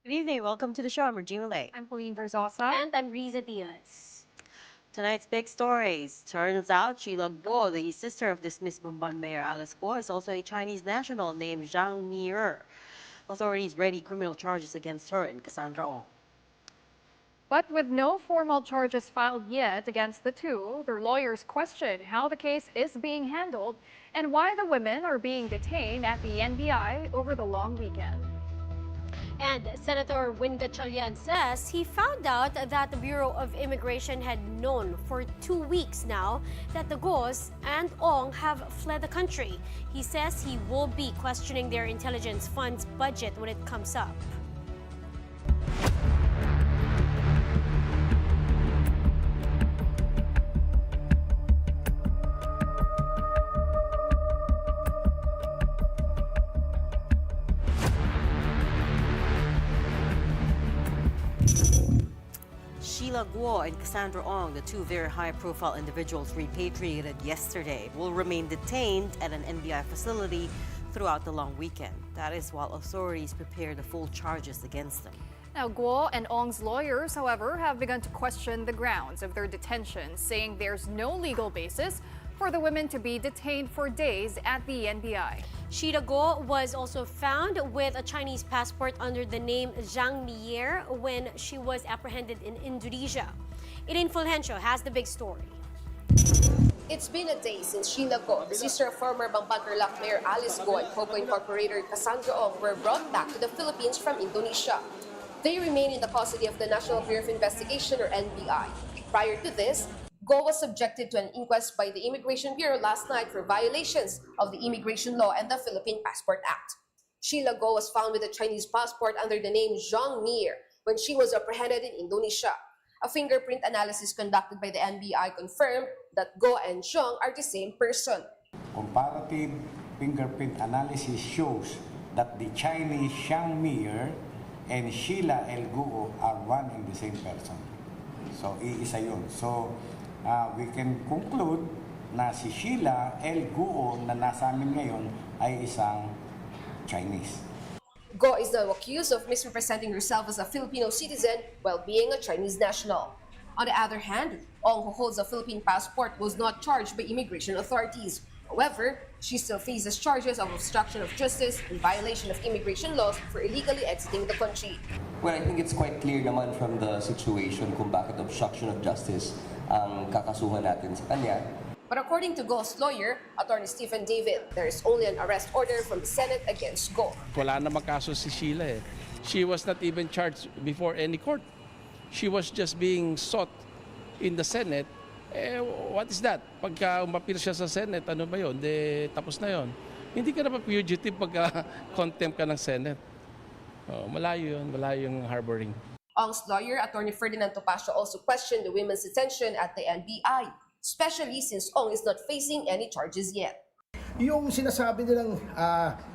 Good evening. Welcome to the show. I'm Regina Lay. I'm Pauline Verzosa. And I'm Riza Diaz. Tonight's big stories. Turns out Sheila Guo, the sister of dismissed Bamban Mayor Alice Guo, is also a Chinese national named Zhang Mier. Authorities ready criminal charges against her and Cassandra Ong. But with no formal charges filed yet against the two, their lawyers question how the case is being handled and why the women are being detained at the NBI over the long weekend. And Senator Win Gatchalian says he found out that the Bureau of Immigration had known for 2 weeks now that the Guos and Ong have fled the country. He says he will be questioning their intelligence fund's budget when it comes up. Sheila Guo and Cassandra Ong, the two very high-profile individuals repatriated yesterday, will remain detained at an NBI facility throughout the long weekend. That is while authorities prepare the full charges against them. Now, Guo and Ong's lawyers, however, have begun to question the grounds of their detention, saying there's no legal basis for the women to be detained for days at the NBI. Sheila Guo was also found with a Chinese passport under the name Zhang Mier when she was apprehended in Indonesia. Irene Fulgencio has the big story. It's been a day since Sheila Guo, the sister of former Bamban Mayor Alice Guo and Poco Incorporator Cassandra Ong were brought back to the Philippines from Indonesia. They remain in the custody of the National Bureau of Investigation or NBI. Prior to this, Guo was subjected to an inquest by the Immigration Bureau last night for violations of the immigration law and the Philippine Passport Act. Sheila Guo was found with a Chinese passport under the name Zhang Mier when she was apprehended in Indonesia. A fingerprint analysis conducted by the NBI confirmed that Guo and Zhang are the same person. Comparative fingerprint analysis shows that the Chinese Zhang Mier and Sheila El Guo are one and the same person. So, iisa yun. So, we can conclude na si Sheila El Guo na nasa amin ngayon ay isang Chinese. Guo is now accused of misrepresenting herself as a Filipino citizen while being a Chinese national. On the other hand, Ong, who holds a Philippine passport, was not charged by immigration authorities. However, she still faces charges of obstruction of justice and violation of immigration laws for illegally exiting the country. Well, I think it's quite clear naman from the situation kung bakit obstruction of justice ang kakasuhan natin sa kanya. But according to Guo's lawyer, Attorney Stephen David, there is only an arrest order from the Senate against Guo. Wala namang kaso si Sheila eh. She was not even charged before any court. She was just being sought in the Senate. What is that? Pagka umapil siya sa Senate, ano ba yun? De, tapos na yun. Hindi ka na pa fugitive pagka contempt ka ng Senate. Malayo yun, malayo yung harboring. Ong's lawyer, Attorney Ferdinand Topacio, also questioned the women's detention at the NBI, especially since Ong is not facing any charges yet. Yung sinasabi nilang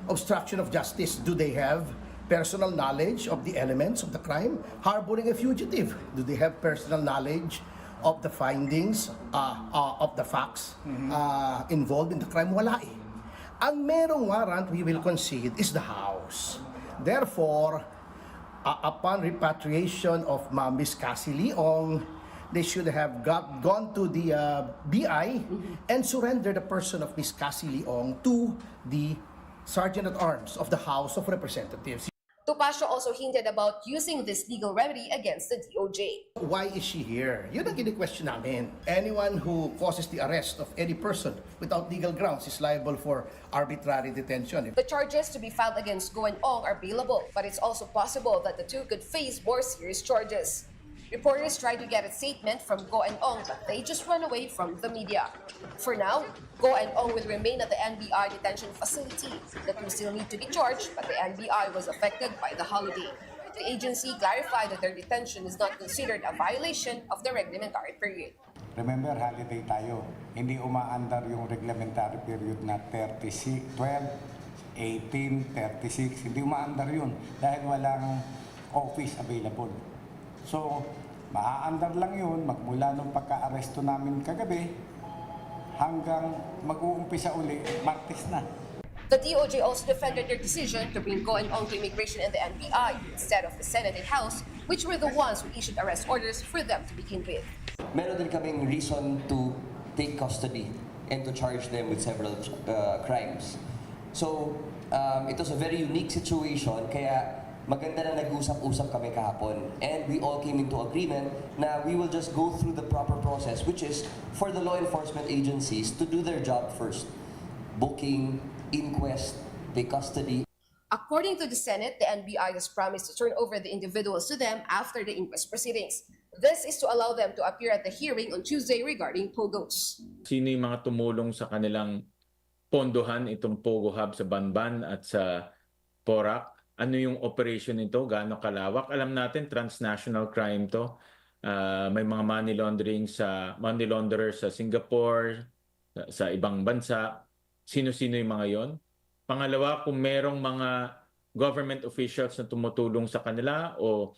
obstruction of justice, do they have personal knowledge of the elements of the crime? Harboring a fugitive, do they have personal knowledge of the findings, of the facts involved in the crime? Wala eh. Ang merong warrant we will concede is the House. Therefore, upon repatriation of Miss Cassie Leong, they should have gone to the BI and surrender the person of Miss Cassie Leong to the Sergeant at Arms of the House of Representatives. Topacio also hinted about using this legal remedy against the DOJ. Why is she here? Yun ang kini-question namin. Anyone who causes the arrest of any person without legal grounds is liable for arbitrary detention. The charges to be filed against Guo and Ong are bailable, but it's also possible that the two could face more serious charges. Reporters tried to get a statement from Guo and Ong, but they just ran away from the media. For now, Guo and Ong will remain at the NBI detention facility. The two still need to be charged, but the NBI was affected by the holiday. The agency clarified that their detention is not considered a violation of the reglementary period. Remember, holiday tayo. Hindi umaandar yung reglementary period na 36, 12, 18, 36. Hindi umaandar yun dahil walang office available. So, maaandar lang yun magmula nung pagka-aresto namin kagabi hanggang mag-uumpisa uli, Martes na. The DOJ also defended their decision to bring Go and Ong to immigration and the NBI instead of the Senate and House, which were the ones who issued arrest orders for them to begin with. Meron din kaming reason to take custody and to charge them with several crimes. So, it was a very unique situation, kaya maganda na nag-usap-usap kami kahapon. And we all came into agreement na we will just go through the proper process, which is for the law enforcement agencies to do their job first. Booking, inquest, take custody. According to the Senate, the NBI has promised to turn over the individuals to them after the inquest proceedings. This is to allow them to appear at the hearing on Tuesday regarding POGOs. Sino yung mga tumulong sa kanilang pondohan itong Pogo Hub sa Banban at sa Porac? Ano yung operation nito? Gaano kalawak? Alam natin, transnational crime to. May mga money launderers sa Singapore, sa ibang bansa. Sino-sino yung mga yon? Pangalawa, kung merong mga government officials na tumutulong sa kanila o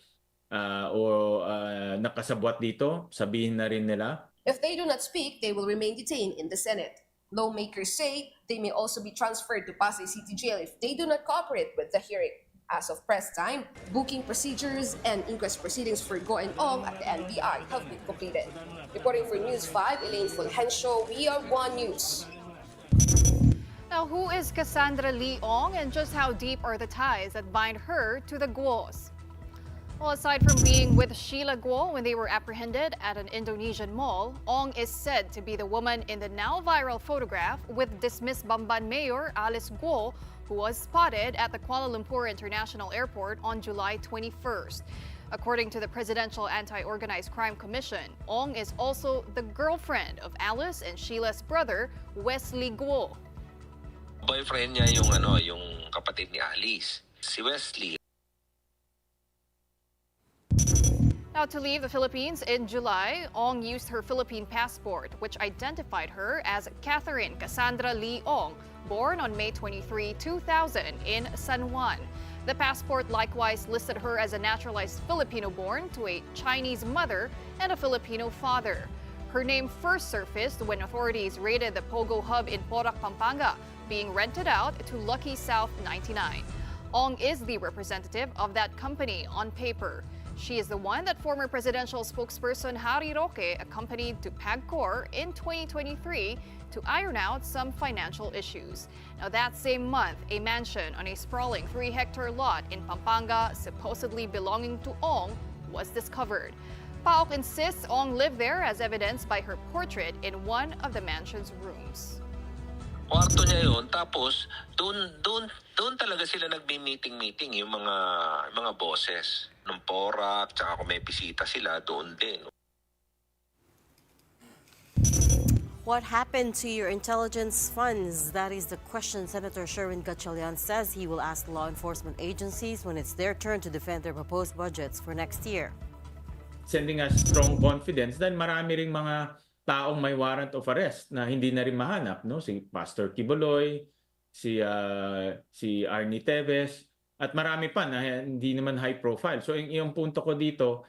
nakasabwat dito, sabihin na rin nila. If they do not speak, they will remain detained in the Senate. Lawmakers say they may also be transferred to Pasay City Jail if they do not cooperate with the hearing. As of press time, booking procedures and inquest proceedings for Go and Ong at the NBI have been completed. Reporting for News 5, Elaine Fulgencio, We Are One News. Now, who is Cassandra Lee Ong and just how deep are the ties that bind her to the Guos? Well, aside from being with Sheila Guo when they were apprehended at an Indonesian mall, Ong is said to be the woman in the now viral photograph with dismissed Bamban Mayor Alice Guo, who was spotted at the Kuala Lumpur International Airport on July 21st. According to the Presidential Anti-Organized Crime Commission, Ong is also the girlfriend of Alice and Sheila's brother, Wesley Guo. Boyfriend niya yung kapatid ni Alice, si Wesley. Now, to leave the Philippines in July, Ong used her Philippine passport, which identified her as Catherine Cassandra Lee Ong, born on May 23, 2000 in San Juan. The passport likewise listed her as a naturalized Filipino-born to a Chinese mother and a Filipino father. Her name first surfaced when authorities raided the Pogo Hub in Porac, Pampanga, being rented out to Lucky South 99. Ong is the representative of that company on paper. She is the one that former presidential spokesperson Harry Roque accompanied to PAGCOR in 2023 to iron out some financial issues. Now, that same month, a mansion on a sprawling 3-hectare lot in Pampanga, supposedly belonging to Ong, was discovered. PAOK insists Ong lived there, as evidenced by her portrait in one of the mansion's rooms. Kwarto niya yun, tapos doon talaga sila nagmi-meeting yung mga bosses ng Porac, tsaka kung may bisita sila doon din. What happened to your intelligence funds? That is the question Senator Sherwin Gatchalian says he will ask law enforcement agencies when it's their turn to defend their proposed budgets for next year. Sending us strong confidence dahil marami ring mga taong may warrant of arrest na hindi na rin mahanap, no? Si Pastor Kibuloy, si Arnie Teves, at marami pa na hindi naman high profile. So yung punto ko dito,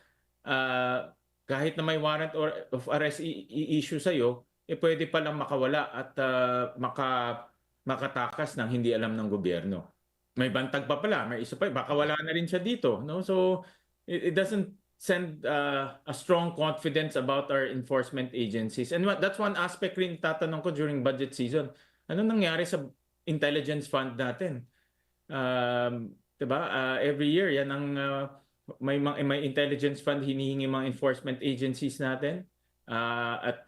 kahit na may warrant of arrest i-issue sa'yo, pwede palang makawala at makatakas ng hindi alam ng gobyerno. May bantag pa pala, may isa pa, baka wala na rin siya dito, no? So it doesn't send a strong confidence about our enforcement agencies. And that's one aspect rin tatanong ko during budget season. Ano nangyari sa intelligence fund natin? Diba? Every year, yan ang may intelligence fund hinihingi mga enforcement agencies natin. At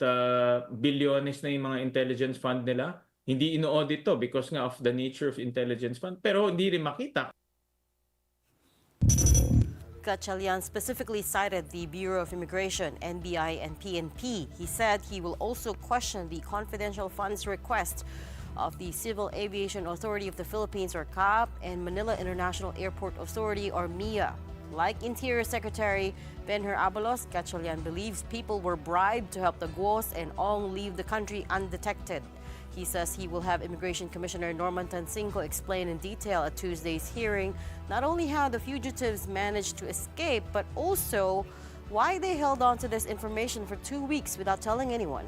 bilyones na yung mga intelligence fund nila. Hindi ino-audit to because nga of the nature of intelligence fund. Pero hindi rin makita. Gatchalian specifically cited the Bureau of Immigration, NBI, and PNP. He said he will also question the confidential funds request of the Civil Aviation Authority of the Philippines, or CAAP, and Manila International Airport Authority, or MIA. Like Interior Secretary Benher Abalos, Gatchalian believes people were bribed to help the Guos and Ong leave the country undetected. He says he will have Immigration Commissioner Norman Tansinko explain in detail at Tuesday's hearing not only how the fugitives managed to escape, but also why they held on to this information for 2 weeks without telling anyone.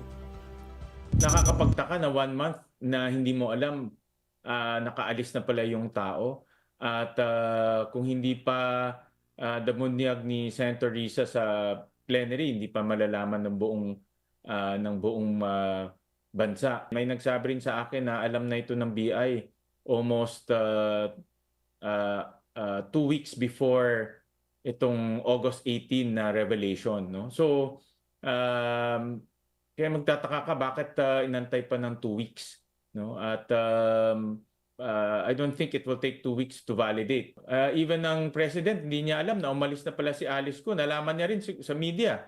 Nakakapagtaka na 1 month na hindi mo alam nakaalis na pala yung tao. At kung hindi pa damunyag ni Senator Risa sa plenary, hindi pa malalaman ng buong bansa. May nagsabi rin sa akin na alam na ito ng BI almost 2 weeks before itong August 18 na revelation, no? So kaya magtataka ka bakit inantay pa ng 2 weeks, no? At I don't think it will take 2 weeks to validate. Even ang president hindi niya alam na umalis na pala si Alice Go. Nalaman niya rin sa media.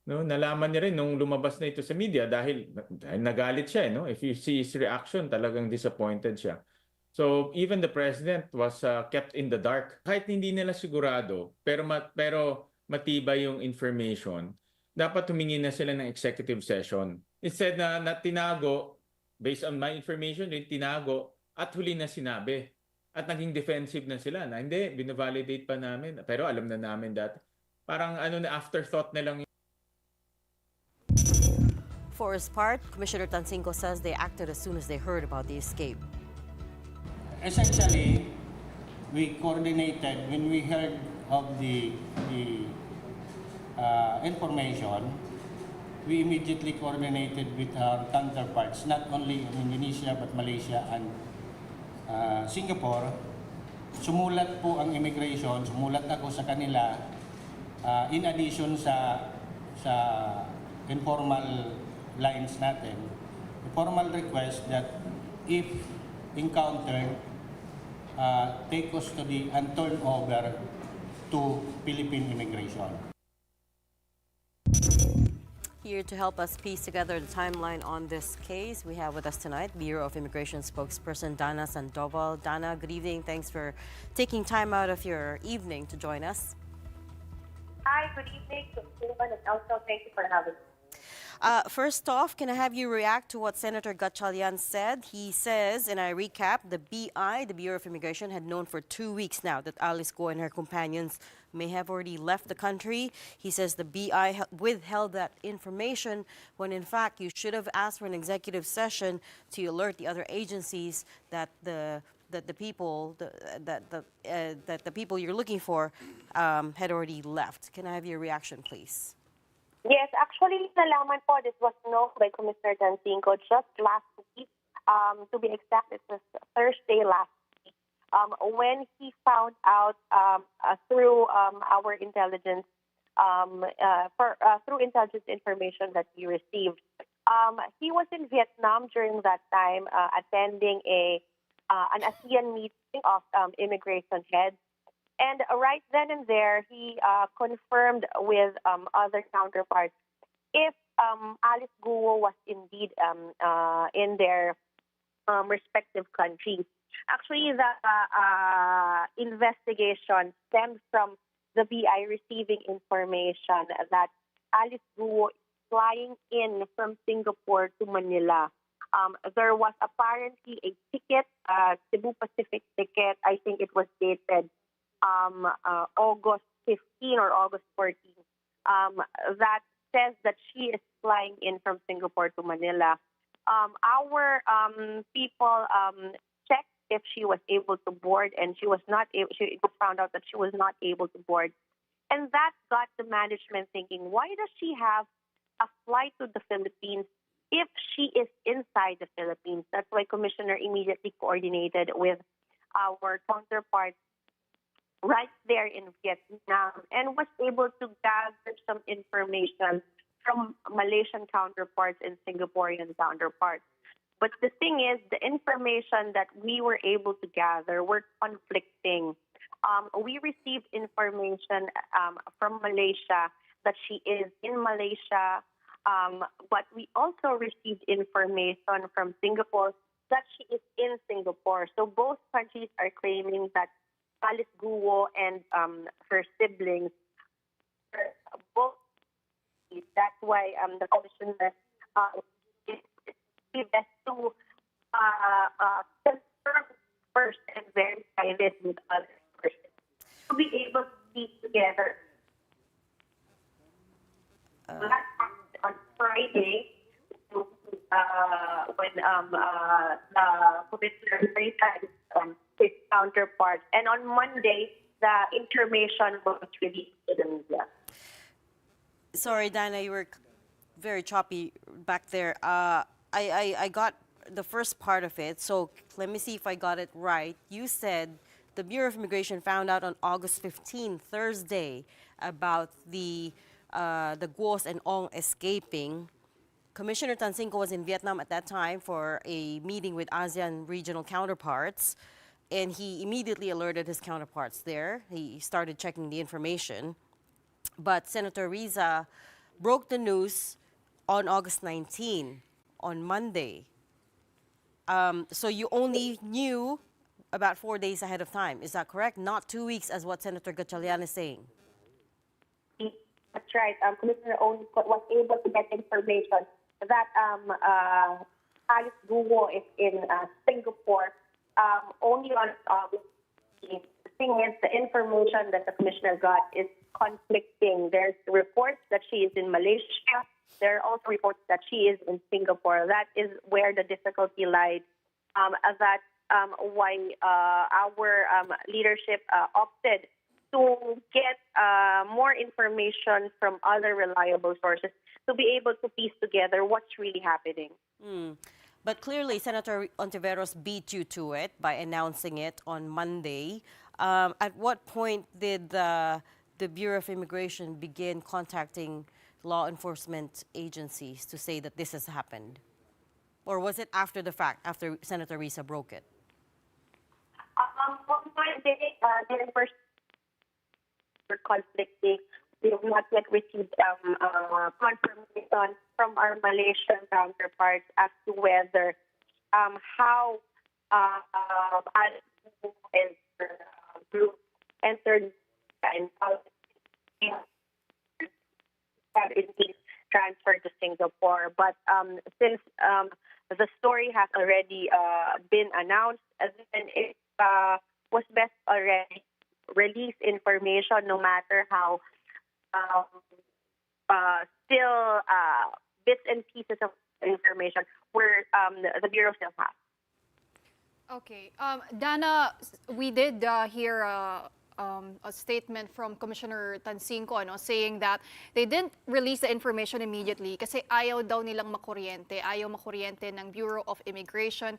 No, nalaman niya rin nung lumabas na ito sa media dahil nagalit siya, no? If you see his reaction, talagang disappointed siya. So even the president was kept in the dark. Kahit hindi nila sigurado, pero matibay yung information, dapat humingi na sila ng executive session. Instead na tinago, based on my information, rin tinago at huli na sinabi. At naging defensive na sila na hindi, binavalidate pa namin. Pero alam na namin dati. Parang afterthought na lang. For his part, Commissioner Tansinko says they acted as soon as they heard about the escape. Essentially, we coordinated when we heard of the information. We immediately coordinated with our counterparts, not only in Indonesia but Malaysia and Singapore. Sumulat po ang immigration, sumulat ako sa kanila in addition sa informal lines natin, a formal request that if encountered, take custody and turn over to Philippine immigration. Here to help us piece together the timeline on this case, we have with us tonight Bureau of Immigration spokesperson Dana Sandoval. Dana, good evening. Thanks for taking time out of your evening to join us. Hi, good evening to everyone, and also thank you for having me. First off, can I have you react to what Senator Gatchalian said? He says, and I recap, the BI, the Bureau of Immigration, had known for 2 weeks now that Alice Go and her companions may have already left the country. He says the BI withheld that information when, in fact, you should have asked for an executive session to alert the other agencies that the people you're looking for had already left. Can I have your reaction, please? Yes, actually, nalaman po, this was known by Commissioner Tansinko just last week. To be exact, it was Thursday last week. When he found out through our intelligence, through intelligence information that we received, he was in Vietnam during that time, attending an ASEAN meeting of immigration heads. And right then and there, he confirmed with other counterparts if Alice Guo was indeed in their respective countries. Actually, the investigation stemmed from the BI receiving information that Alice Guo is flying in from Singapore to Manila. There was apparently a ticket, Cebu Pacific ticket. I think it was dated August 15 or August 14, that says that she is flying in from Singapore to Manila. Our people checked if she was able to board, and she was not able. It was found out that she was not able to board, and that got the management thinking: why does she have a flight to the Philippines if she is inside the Philippines? That's why Commissioner immediately coordinated with our counterparts right there in Vietnam and was able to gather some information from Malaysian counterparts and Singaporean counterparts. But the thing is, the information that we were able to gather were conflicting. We received information from Malaysia that she is in Malaysia, but we also received information from Singapore that she is in Singapore. So both countries are claiming that Alice Guo and her siblings are both. That's why the commissioner is best to confirm first and verify this with other persons to be able to be together. On Friday, when the Commissioner Rita his counterpart. And on Monday, the information was released to the media. Sorry, Dana, you were very choppy back there. I got the first part of it, so let me see if I got it right. You said the Bureau of Immigration found out on August 15, Thursday, about the Guos and Ong escaping. Commissioner Tansinko was in Vietnam at that time for a meeting with ASEAN regional counterparts, and he immediately alerted his counterparts there. He started checking the information. But Senator Riza broke the news on August 19, on Monday. So you only knew about 4 days ahead of time. Is that correct? Not 2 weeks, as what Senator Gatchalian is saying. That's right. Commissioner Ong was able to get information that Alice Guo is in Singapore only on August 15th. The thing is, the information that the commissioner got is conflicting. There's reports that she is in Malaysia. There are also reports that she is in Singapore. That is where the difficulty lies. Why our leadership opted to get more information from other reliable sources to be able to piece together what's really happening. But clearly, Senator Ontiveros beat you to it by announcing it on Monday. At what point did the Bureau of Immigration begin contacting law enforcement agencies to say that this has happened? Or was it after the fact, after Senator Risa broke it? On Monday, there were conflicting. We have not yet received confirmation from our Malaysian counterparts as to whether how and group entered and how have indeed transferred to Singapore. But since the story has already been announced, then it was best already release information, no matter how still bits and pieces of information where the Bureau still has. Okay. Dana, we did hear a statement from Commissioner Tansinko saying that they didn't release the information immediately kasi ayaw daw nilang makuryente, ayaw makuryente ng Bureau of Immigration.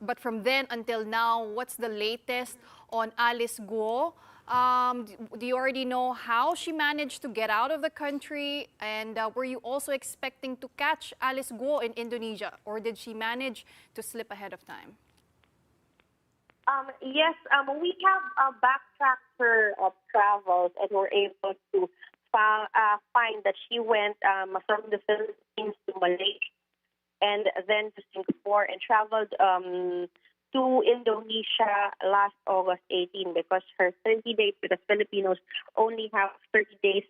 But from then until now, what's the latest on Alice Guo? Do you already know how she managed to get out of the country? And were you also expecting to catch Alice Guo in Indonesia? Or did she manage to slip ahead of time? Yes, we have backtracked her travels and were able to find that she went from the Philippines to Malaysia and then to Singapore and traveled to Indonesia last August 18 because her 30 days with the Filipinos only have 30 days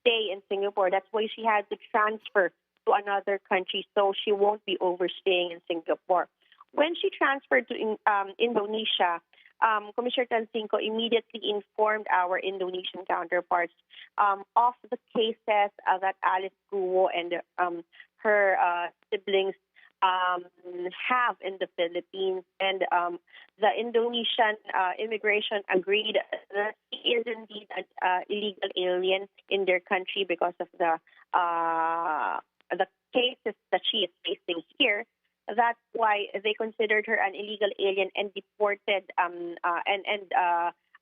stay in Singapore. That's why she had to transfer to another country so she won't be overstaying in Singapore. When she transferred to Indonesia, Commissioner Tansinko immediately informed our Indonesian counterparts of the cases that Alice Guo and her siblings have in the Philippines. And the Indonesian immigration agreed that she is indeed an illegal alien in their country because of the cases that she is facing here. That's why they considered her an illegal alien and deported and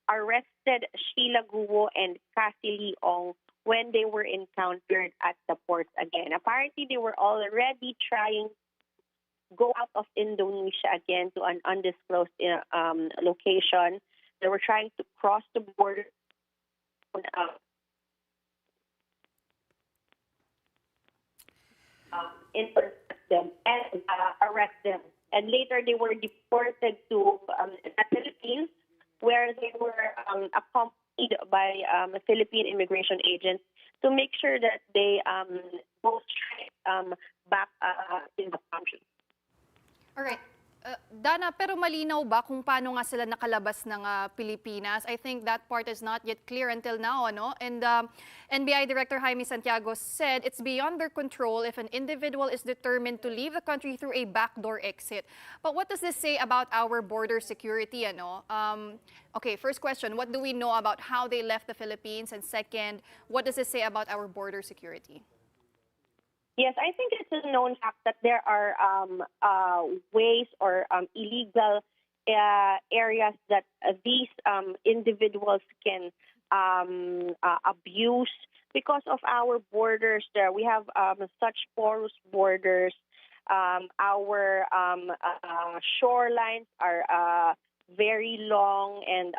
arrested Sheila Guo and Cassie Lee Ong when they were encountered at the ports again. Apparently, they were already trying to go out of Indonesia again to an undisclosed location. They were trying to cross the border intercept them and arrest them. And later they were deported to the Philippines, where they were accompanied by Philippine immigration agents to make sure that they go straight back in the country. All right. Dana, pero malinaw ba kung paano nga sila nakalabas ng Pilipinas? I think that part is not yet clear until now, ano? And NBI Director Jaime Santiago said it's beyond their control if an individual is determined to leave the country through a backdoor exit. But what does this say about our border security, ano? Okay, first question, what do we know about how they left the Philippines? And second, what does this say about our border security? Yes, I think it's a known fact that there are ways or illegal areas that these individuals can abuse because of our borders there. We have such porous borders. Our shorelines are very long, and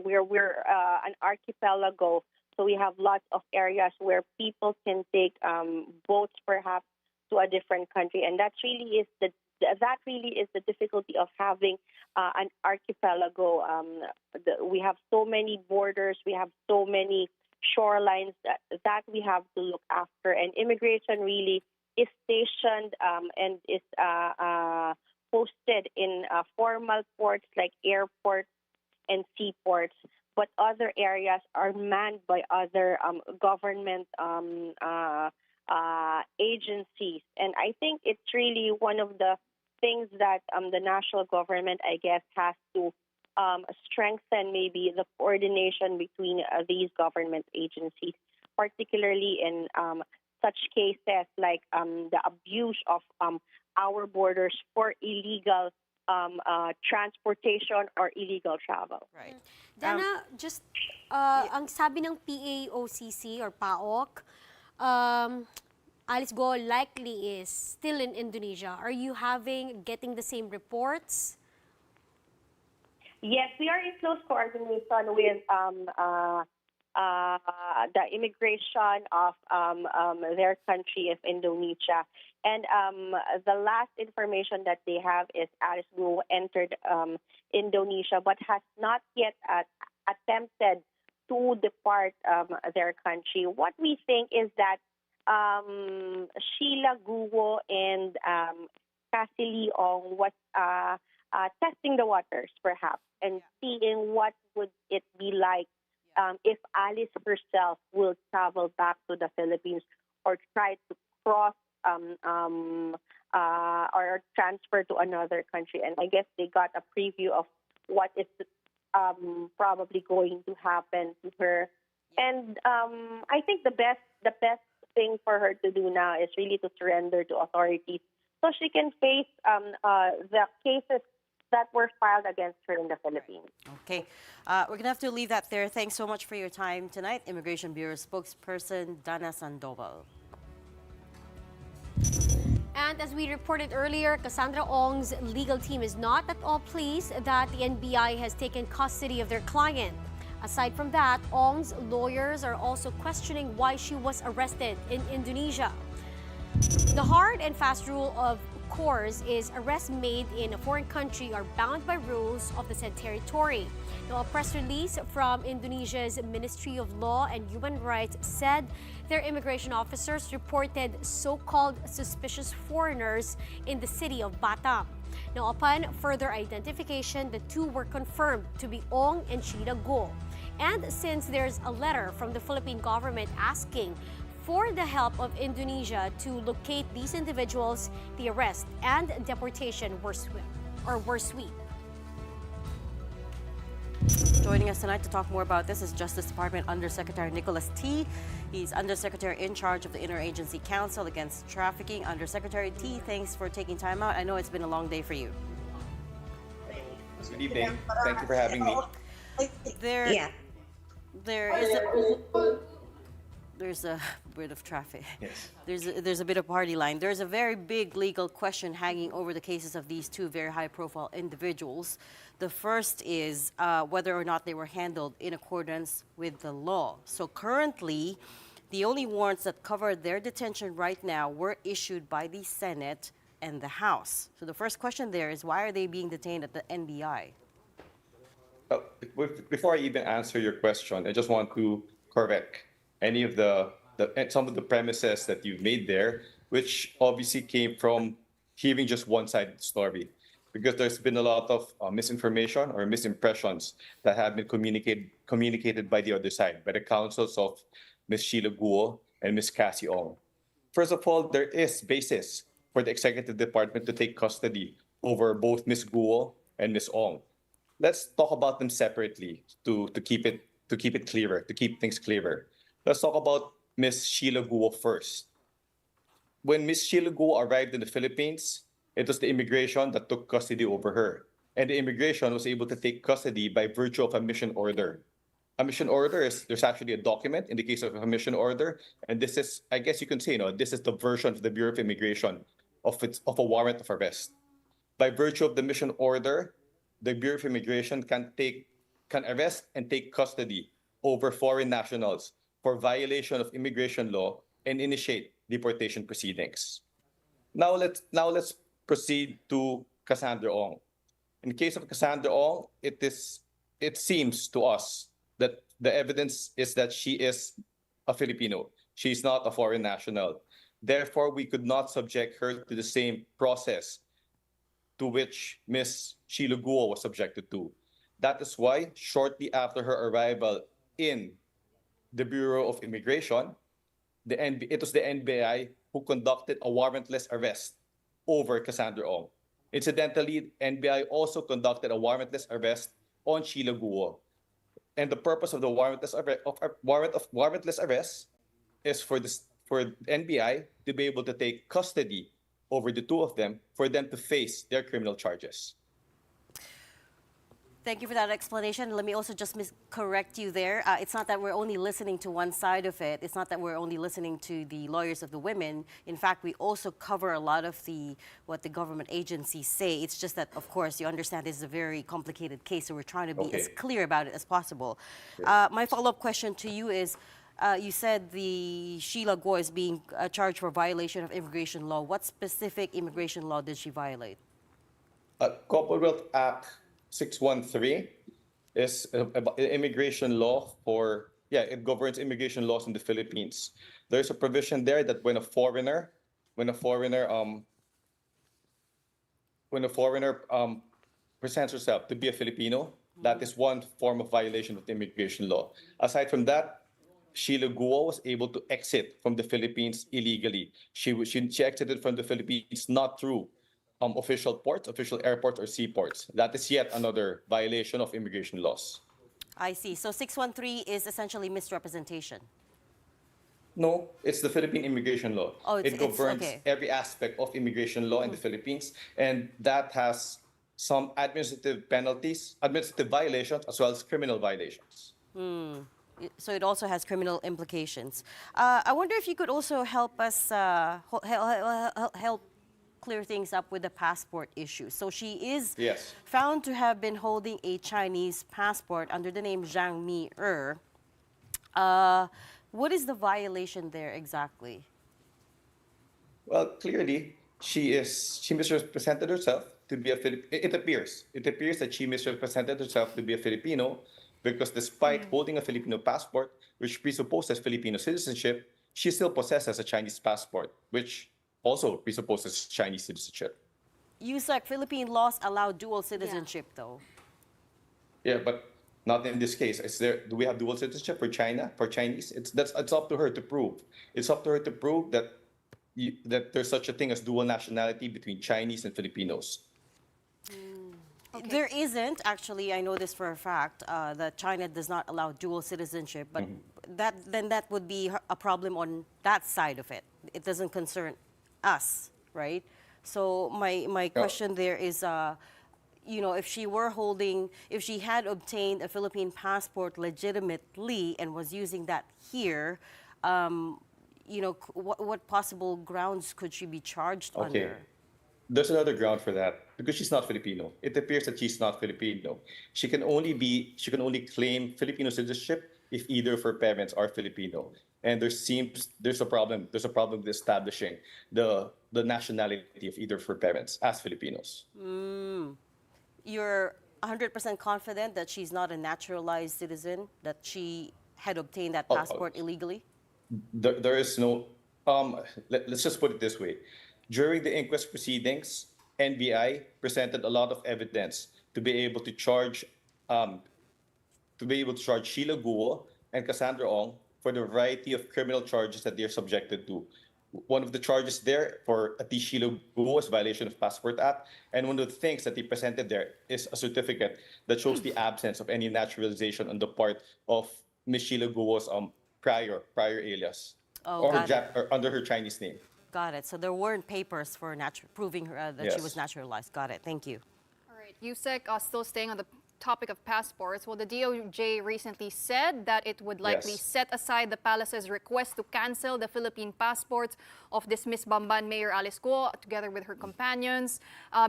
we're an archipelago. So we have lots of areas where people can take boats, perhaps, to a different country, and that really is the difficulty of having an archipelago. We have so many borders, we have so many shorelines that we have to look after, and immigration really is stationed and is posted in formal ports like airports and seaports. But other areas are manned by other government agencies. And I think it's really one of the things that the national government, I guess, has to strengthen maybe the coordination between these government agencies, particularly in such cases like the abuse of our borders for illegal transportation or illegal travel. Right. Dana, just ang sabi ng PAOCC or PAOK, Alice Go likely is still in Indonesia. Are you getting the same reports? Yes, we are in close coordination with the immigration of their country of Indonesia. And the last information that they have is Alice Guo entered Indonesia but has not yet attempted to depart their country. What we think is that Sheila Guo and Cassie Leong was testing the waters, perhaps, and seeing what would it be like if Alice herself will travel back to the Philippines or try to cross or transfer to another country. And I guess they got a preview of what is probably going to happen to her. And I think the best thing for her to do now is really to surrender to authorities so she can face the cases that were filed against her in the Philippines. Okay. We're going to have to leave that there. Thanks so much for your time tonight. Immigration Bureau spokesperson Dana Sandoval. And as we reported earlier, Cassandra Ong's legal team is not at all pleased that the NBI has taken custody of their client. Aside from that, Ong's lawyers are also questioning why she was arrested in Indonesia. The hard and fast rule of course is arrests made in a foreign country are bound by rules of the said territory. Now, a press release from Indonesia's Ministry of Law and Human Rights said their immigration officers reported so-called suspicious foreigners in the city of Batam. Now, upon further identification, the two were confirmed to be Ong and Sheila Guo. And since there's a letter from the Philippine government asking for the help of Indonesia to locate these individuals, the arrest and deportation were swift. Joining us tonight to talk more about this is Justice Department Undersecretary Nicholas T. He's Undersecretary in charge of the Interagency Council Against Trafficking. Undersecretary T, thanks for taking time out. I know it's been a long day for you. Good evening. Thank you for having me. There's a bit of traffic. Yes. There's a bit of party line. There's a very big legal question hanging over the cases of these two very high-profile individuals. The first is whether or not they were handled in accordance with the law. So currently, the only warrants that cover their detention right now were issued by the Senate and the House. So the first question there is, why are they being detained at the NBI? Before I even answer your question, I just want to correct any of some of the premises that you've made there, which obviously came from hearing just one side of the story, because there's been a lot of misinformation or misimpressions that have been communicated by the other side, by the counsels of Ms. Sheila Guo and Ms. Cassie Ong. First of all, there is basis for the executive department to take custody over both Ms. Guo and Ms. Ong. Let's talk about them separately to keep it clearer, to keep things clearer. Let's talk about Ms. Sheila Guo first. When Ms. Sheila Guo arrived in the Philippines, it was the immigration that took custody over her. And the immigration was able to take custody by virtue of a mission order. A mission order is, there's actually a document in the case of a mission order. And this is, I guess you can say, this is the version of the Bureau of Immigration of a warrant of arrest. By virtue of the mission order, the Bureau of Immigration can arrest and take custody over foreign nationals for violation of immigration law and initiate deportation proceedings. Now let's proceed to Cassandra Ong. In the case of Cassandra Ong, it seems to us that the evidence is that she is a Filipino. She's not a foreign national. Therefore, we could not subject her to the same process to which Ms. Sheila Guo was subjected to. That is why, shortly after her arrival in the Bureau of Immigration, it was the NBI who conducted a warrantless arrest over Cassandra Ong. Incidentally, NBI also conducted a warrantless arrest on Sheila Guo. And the purpose of the warrantless arrest is for NBI to be able to take custody over the two of them for them to face their criminal charges. Thank you for that explanation. Let me also just correct you there. It's not that we're only listening to one side of it. It's not that we're only listening to the lawyers of the women. In fact, we also cover a lot of what the government agencies say. It's just that, of course, you understand this is a very complicated case, so we're trying to be as clear about it as possible. My follow-up question to you is, you said the Sheila Guo is being charged for violation of immigration law. What specific immigration law did she violate? Commonwealth Act 613 is immigration law it governs immigration laws in the Philippines. There's a provision there that when a foreigner presents herself to be a Filipino, that is one form of violation of the immigration law. Aside from that, Sheila Guo was able to exit from the Philippines illegally. She exited from the Philippines not through official ports, official airports, or seaports. That is yet another violation of immigration laws. I see. So 613 is essentially misrepresentation. No, it's the Philippine immigration law. It governs every aspect of immigration law in the Philippines, and that has some administrative penalties, administrative violations, as well as criminal violations. So it also has criminal implications. I wonder if you could also help us help clear things up with the passport issue. So she is found to have been holding a Chinese passport under the name Zhang Mi-er. What is the violation there exactly? Well, clearly, she misrepresented herself to be a Filipino. It appears that she misrepresented herself to be a Filipino because despite holding a Filipino passport, which presupposes Filipino citizenship, she still possesses a Chinese passport, which also presupposes Chinese citizenship. Yusek, Philippine laws allow dual citizenship, though. Yeah, but not in this case. Do we have dual citizenship for Chinese? It's up to her to prove. It's up to her to prove that there's such a thing as dual nationality between Chinese and Filipinos. There isn't, actually, I know this for a fact, that China does not allow dual citizenship, but that would be a problem on that side of it. It doesn't concern us, right? So my question there is, if she had obtained a Philippine passport legitimately and was using that here, what possible grounds could she be charged under? There's another ground for that because she's not Filipino. It appears that she's not Filipino. She can only claim Filipino citizenship if either of her parents are Filipino. And there's a problem. There's a problem with establishing the nationality of either of her parents as Filipinos. You're 100% confident that she's not a naturalized citizen, that she had obtained that passport illegally? There is no. Let's just put it this way: During the inquest proceedings, NBI presented a lot of evidence to be able to charge Sheila Guo and Cassandra Ong for the variety of criminal charges that they are subjected to. One of the charges there for at least Sheila Guo is violation of Passport Act, and one of the things that they presented there is a certificate that shows the absence of any naturalization on the part of Ms. Sheila Guo's prior alias Oh, got it. or under her Chinese name. Got it. So there weren't papers for proving her, that she Yes. was naturalized. Got it. Thank you. All right, Yusek, still staying on the topic of passports. Well, the DOJ recently said that it would likely Yes. set aside the palace's request to cancel the Philippine passports of dismissed Bamban Mayor Alice Guo together with her companions,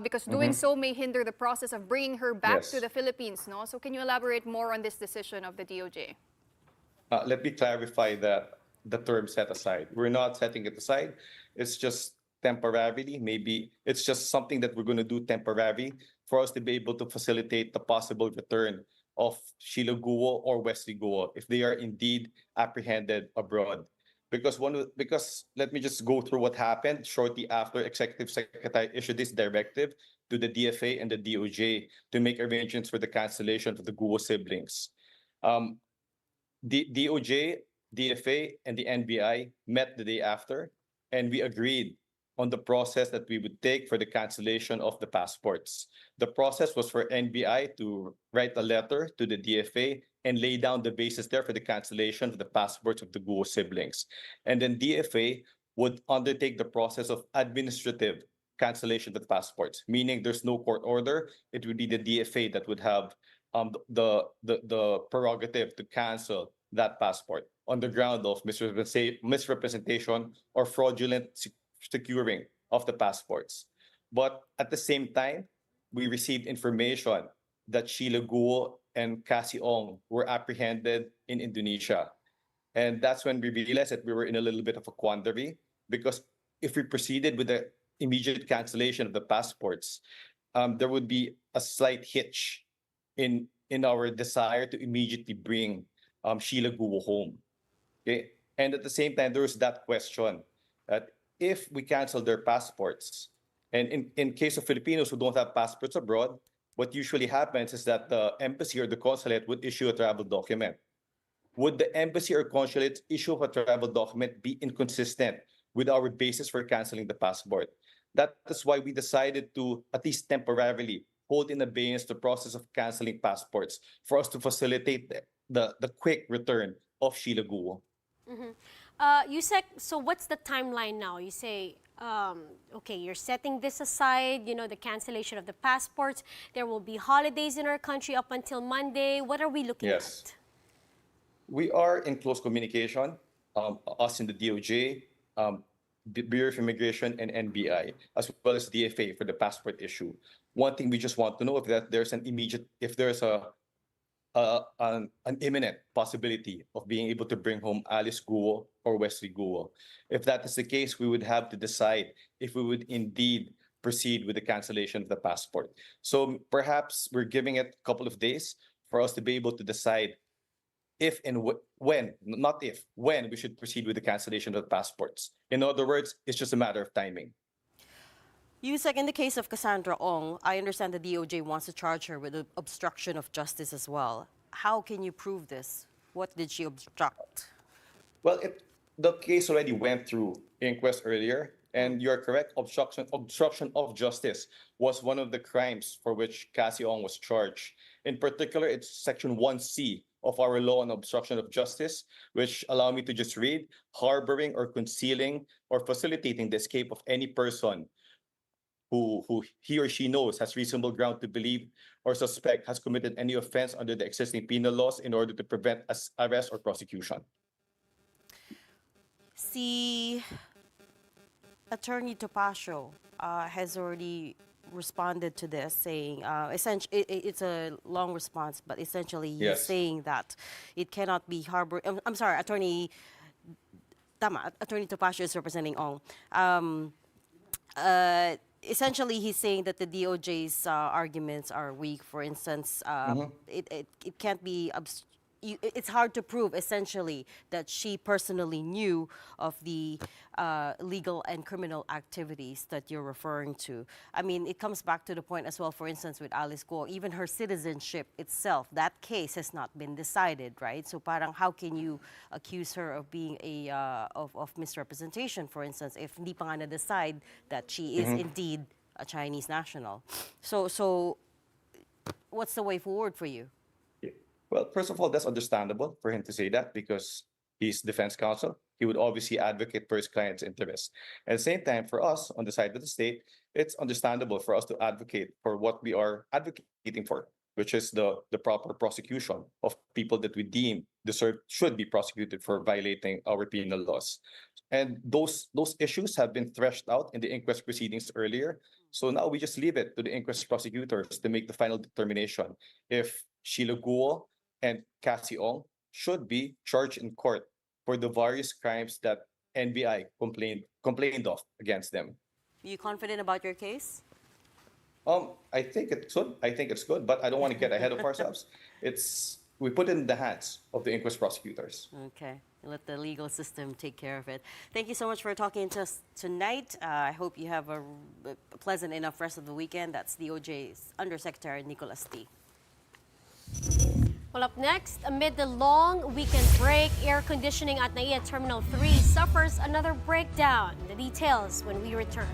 because doing so may hinder the process of bringing her back Yes. to the Philippines. No, so can you elaborate more on this decision of the DOJ? Let me clarify that the term set aside. We're not setting it aside. It's just temporarily. Maybe it's just something that we're going to do temporarily for us to be able to facilitate the possible return of Sheila Guo or Wesley Guo if they are indeed apprehended abroad. Because let me just go through what happened shortly after Executive Secretary issued this directive to the DFA and the DOJ to make arrangements for the cancellation of the Guo siblings. The DOJ, DFA, and the NBI met the day after, and we agreed on the process that we would take for the cancellation of the passports. The process was for NBI to write a letter to the DFA and lay down the basis there for the cancellation of the passports of the Guo siblings. And then DFA would undertake the process of administrative cancellation of the passports, meaning there's no court order. It would be the DFA that would have the prerogative to cancel that passport on the ground of misrepresentation or fraudulent securing of the passports. But at the same time, we received information that Sheila Guo and Cassie Ong were apprehended in Indonesia. And that's when we realized that we were in a little bit of a quandary, because if we proceeded with the immediate cancellation of the passports, there would be a slight hitch in our desire to immediately bring Sheila Guo home. Okay? And at the same time, there was that question that if we cancel their passports, and in case of Filipinos who don't have passports abroad, what usually happens is that the embassy or the consulate would issue a travel document. Would the embassy or consulate issue of a travel document be inconsistent with our basis for canceling the passport? That is why we decided to, at least temporarily, hold in abeyance the process of canceling passports for us to facilitate the quick return of Sheila Guo. Yusek, so what's the timeline now? You say, okay, you're setting this aside, the cancellation of the passports. There will be holidays in our country up until Monday. What are we looking at? We are in close communication, us in the DOJ, the Bureau of Immigration, and NBI, as well as DFA for the passport issue. One thing we just want to know if there's an imminent possibility of being able to bring home Alice Guo or Wesley Guo. If that is the case, we would have to decide if we would indeed proceed with the cancellation of the passport. So perhaps we're giving it a couple of days for us to be able to decide if and when we should proceed with the cancellation of the passports. In other words, it's just a matter of timing. Yusek, in the case of Cassandra Ong, I understand the DOJ wants to charge her with obstruction of justice as well. How can you prove this? What did she obstruct? Well, the case already went through inquest earlier, and you're correct. Obstruction of justice was one of the crimes for which Cassie Ong was charged. In particular, it's Section 1C of our law on obstruction of justice, which allow me to just read: harboring or concealing or facilitating the escape of any person who he or she knows has reasonable ground to believe or suspect has committed any offense under the existing penal laws in order to prevent arrest or prosecution. See, Attorney Topacio has already responded to this, saying, essentially, it's a long response, but essentially he's saying that it cannot be harbor. I'm sorry, Attorney Topacio is representing Ong. Essentially, he's saying that the DOJ's arguments are weak. For instance, it can't be it's hard to prove essentially that she personally knew of the legal and criminal activities that you're referring to. I mean, it comes back to the point as well, for instance, with Alice Guo, even her citizenship itself, that case has not been decided, right? So parang how can you accuse her of being of misrepresentation, for instance, if hindi pa nga na-decide that she is indeed a Chinese national? So what's the way forward for you? Well, first of all, that's understandable for him to say that because he's defense counsel. He would obviously advocate for his client's interests. At the same time, for us on the side of the state, it's understandable for us to advocate for what we are advocating for, which is the proper prosecution of people that we deem should be prosecuted for violating our penal laws. And those issues have been threshed out in the inquest proceedings earlier. So now we just leave it to the inquest prosecutors to make the final determination if Sheila Guo and Cassie Ong should be charged in court for the various crimes that NBI complained of against them. Are you confident about your case? I think it's good. I think it's good, but I don't want to get ahead of ourselves. We put it in the hands of the inquest prosecutors. Okay, let the legal system take care of it. Thank you so much for talking to us tonight. I hope you have a pleasant enough rest of the weekend. That's DOJ's Undersecretary Nicholas T. Well, up next, amid the long weekend break, air conditioning at NAIA Terminal 3 suffers another breakdown. The details when we return.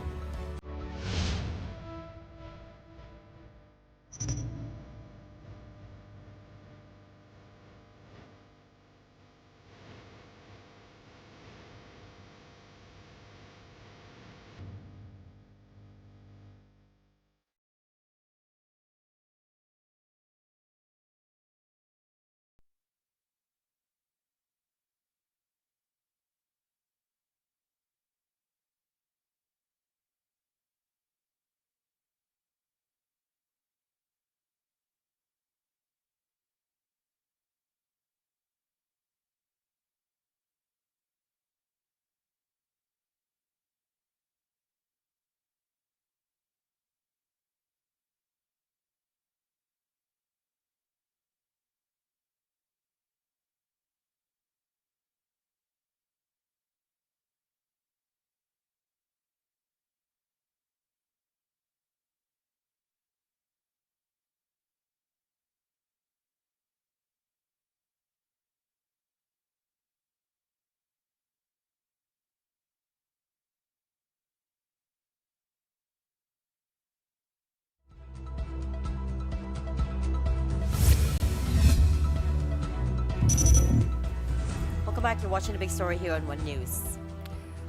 Welcome back. You're watching The Big Story here on One News.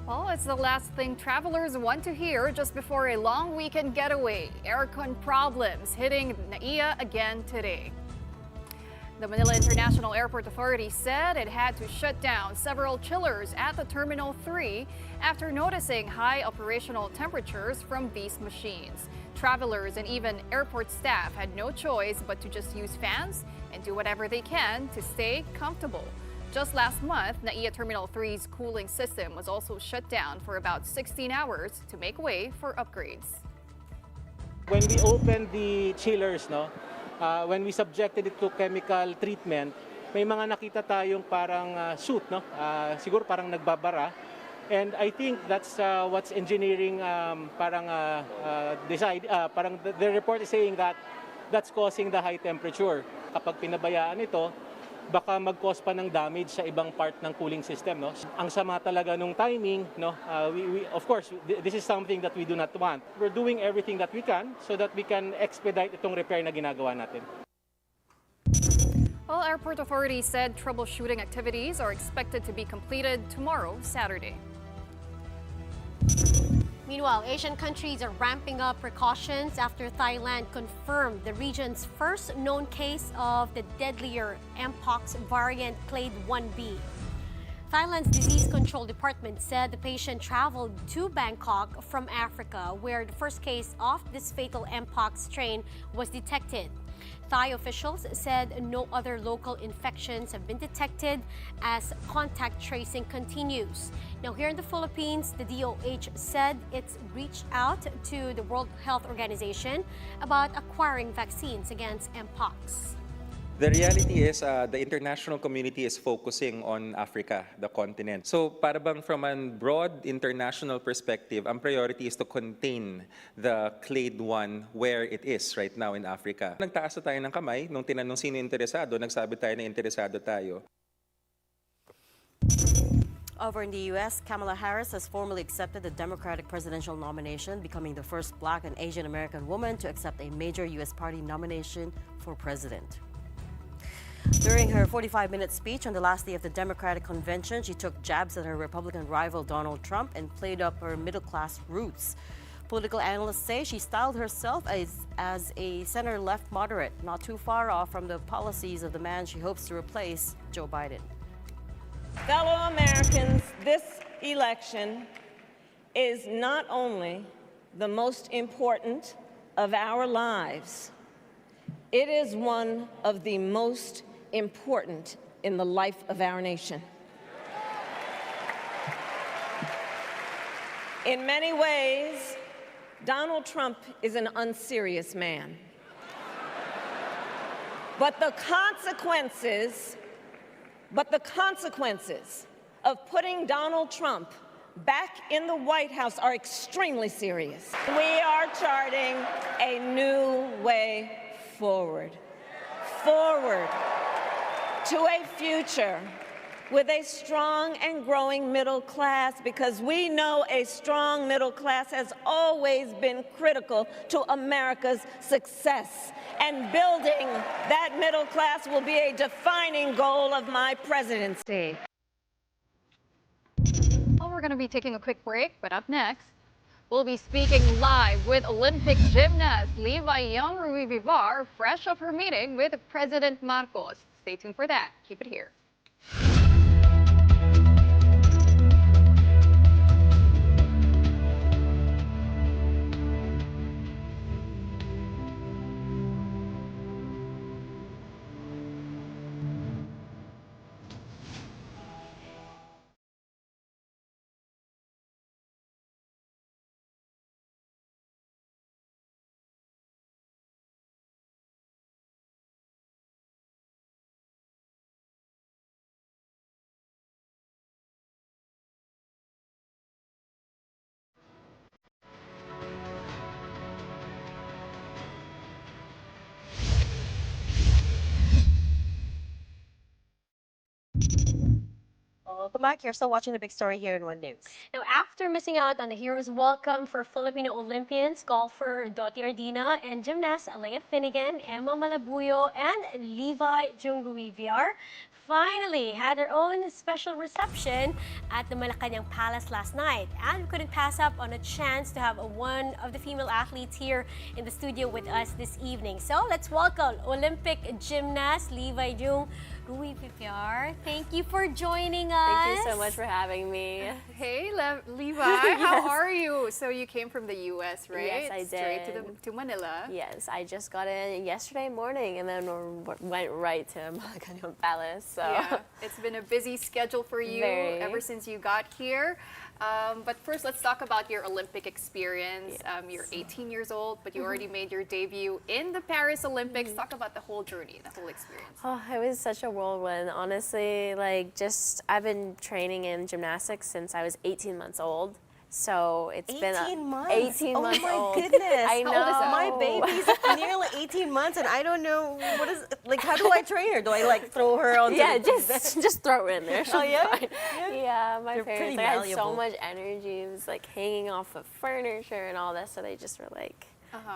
Well, it's the last thing travelers want to hear just before a long weekend getaway. Aircon problems hitting NAIA again today. The Manila International Airport Authority said it had to shut down several chillers at the Terminal 3 after noticing high operational temperatures from these machines. Travelers and even airport staff had no choice but to just use fans and do whatever they can to stay comfortable. Just last month, NAIA Terminal 3's cooling system was also shut down for about 16 hours to make way for upgrades. When we opened the chillers, when we subjected it to chemical treatment, may mga nakita tayong parang suit, siguro parang nagbabara. And I think that's what's engineering parang the report is saying that that's causing the high temperature. Kapag pinabayaan ito, baka mag-cause pa ng damage sa ibang part ng cooling system. Ang sama talaga nung timing. Of course, this is something that we do not want. We're doing everything that we can so that we can expedite itong repair na ginagawa natin. Well, airport authorities said troubleshooting activities are expected to be completed tomorrow, Saturday. Meanwhile, Asian countries are ramping up precautions after Thailand confirmed the region's first known case of the deadlier Mpox variant Clade 1B. Thailand's Disease Control Department said the patient traveled to Bangkok from Africa, where the first case of this fatal Mpox strain was detected. Thai officials said no other local infections have been detected as contact tracing continues. Now, here in the Philippines, the DOH said it's reached out to the World Health Organization about acquiring vaccines against Mpox. The reality is the international community is focusing on Africa, the continent. So para bang from a broad international perspective, ang priority is to contain the clade 1 where it is right now in Africa. Nagtaas na tayo ng kamay, nung tinanong sino interesado, nagsabi tayo na interesado tayo. Over in the U.S., Kamala Harris has formally accepted the Democratic presidential nomination, becoming the first Black and Asian American woman to accept a major U.S. party nomination for president. During her 45-minute speech on the last day of the Democratic convention, she took jabs at her Republican rival Donald Trump and played up her middle-class roots. Political analysts say she styled herself as a center-left moderate, not too far off from the policies of the man she hopes to replace, Joe Biden. Fellow Americans, this election is not only the most important of our lives, it is one of the most important in the life of our nation. In many ways, Donald Trump is an unserious man. But the consequences of putting Donald Trump back in the White House are extremely serious. We are charting a new way forward to a future with a strong and growing middle class, because we know a strong middle class has always been critical to America's success. And building that middle class will be a defining goal of my presidency. Well, we're going to be taking a quick break, but up next, we'll be speaking live with Olympic gymnast Levi Young Rui Vivar, fresh off her meeting with President Marcos. Stay tuned for that. Keep it here. Welcome back. You're still watching the big story here in One News. Now, after missing out on the Heroes Welcome for Filipino Olympians, golfer Dottie Ardina and gymnast Alea Finnegan, Emma Malabuyo, and Levi Jung Villar finally had their own special reception at the Malacanang Palace last night. And we couldn't pass up on a chance to have one of the female athletes here in the studio with us this evening. So let's welcome Olympic gymnast Levi Jung Villar. Thank you for joining us. Thank you so much for having me. Hey, Levi, how are you? So you came from the U.S., right? Yes, I did. Straight to Manila. Yes, I just got in yesterday morning and then went right to Malacanang Palace. So. Yeah, it's been a busy schedule for you ever since you got here. But first, let's talk about your Olympic experience. Yes. You're 18 years old, but you already made your debut in the Paris Olympics. Talk about the whole journey, the whole experience. Oh, it was such a whirlwind, honestly. I've been training in gymnastics since I was 18 months old. So it's 18 months. 18 months old. Oh my goodness. I know. My baby's nearly 18 months and I don't know how do I train her? Do I throw her on? Yeah, just throw her in there. Oh yeah? Yeah, my They're parents pretty had so malleable. much energy. It was hanging off of furniture and all that, so they just were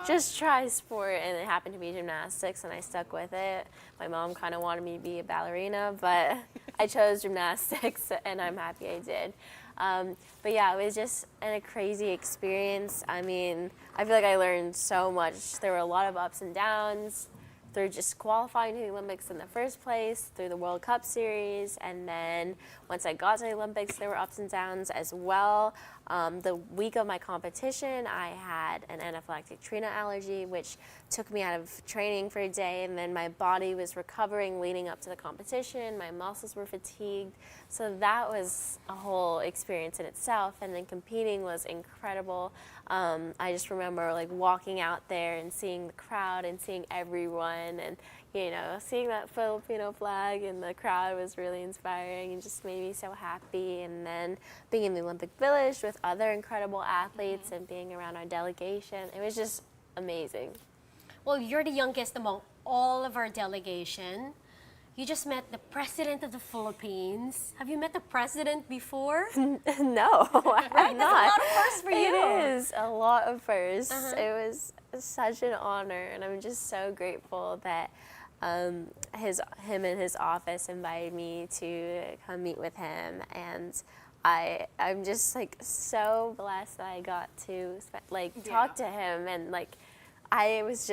just try sport, and it happened to be gymnastics, and I stuck with it. My mom kind of wanted me to be a ballerina, but I chose gymnastics, and I'm happy I did. But yeah, it was just a crazy experience. I mean, I feel like I learned so much. There were a lot of ups and downs through just qualifying to the Olympics in the first place, through the World Cup Series, and then once I got to the Olympics, there were ups and downs as well. The week of my competition, I had an anaphylactic tree nut allergy, which took me out of training for a day, and then my body was recovering leading up to the competition. My muscles were fatigued, so that was a whole experience in itself, and then competing was incredible. I just remember walking out there and seeing the crowd and seeing everyone, and you know, seeing that Filipino flag in the crowd was really inspiring and just made me so happy. And then being in the Olympic Village with other incredible athletes and being around our delegation, it was just amazing. Well, you're the youngest among all of our delegation. You just met the President of the Philippines. Have you met the President before? No, I have not. That's a lot of firsts for you. It is a lot of firsts. It was such an honor, and I'm just so grateful that him and his office invited me to come meet with him, and I'm just like so blessed that I got to talk to him, and like I was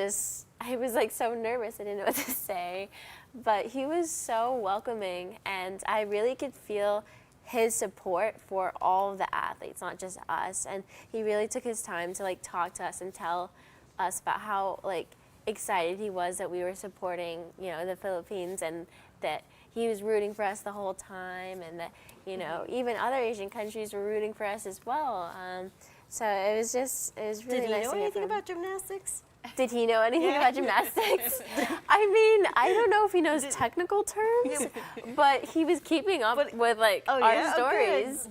like so nervous. I didn't know what to say, but he was so welcoming, and I really could feel his support for all of the athletes, not just us. And he really took his time to like talk to us and tell us about how like excited he was that we were supporting, you know, the Philippines, and that he was rooting for us the whole time, and that, you know, even other Asian countries were rooting for us as well. So it was really nice to meet him. Did he know anything about gymnastics? Did he know anything about gymnastics? I mean, I don't know if he knows technical terms, but he was keeping up with like our stories.